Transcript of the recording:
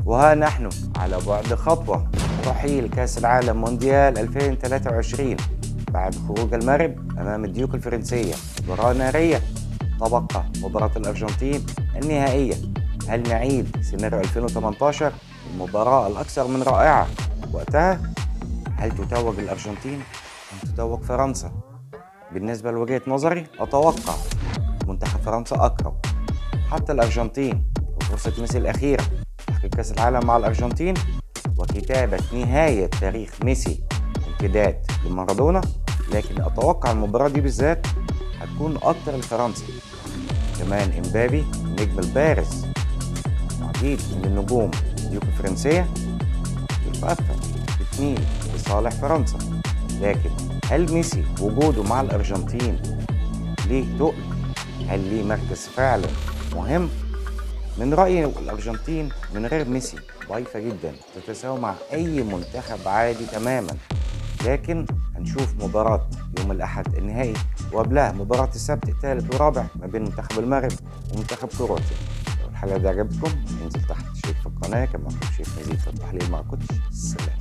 وها نحن على بعد خطوة من رحيل كأس العالم مونديال 2023 بعد خروج المغرب أمام الديوك الفرنسية مباراة نارية. تبقى مباراة الأرجنتين النهائية. هل نعيد سيناريو 2018 المباراة الأكثر من رائعة؟ وقتها هل تتوج الأرجنتين أم تتوج فرنسا؟ بالنسبة لوجهة نظري أتوقع منتخب فرنسا أقرب. حتى الأرجنتين وفرصة ميسي الأخيرة تحقيق كأس العالم مع الأرجنتين وكتابة نهاية تاريخ ميسي امتداد لمارادونا، لكن أتوقع المباراة دي بالذات هتكون أكتر لفرنسا. كمان إمبابي النجم البارز وعديد من النجوم الديوك الفرنسية الكفة بتميل لصالح فرنسا، لكن هل ميسي وجوده مع الأرجنتين ليه تقل؟ هل ليه مركز فعلا مهم؟ من رأيي الأرجنتين من غير ميسي ضعيفة جدا، تتساوى مع أي منتخب عادي تماما. لكن هنشوف مباراة يوم الأحد النهائي وقبلها مباراة السبت الثالث والرابع ما بين منتخب المغرب ومنتخب كرواتيا. لو الحلقة دي عجبتكم انزل تحت شيك في القناة، كما كنت شيف نزيد في التحليل مع كوتش. سلام.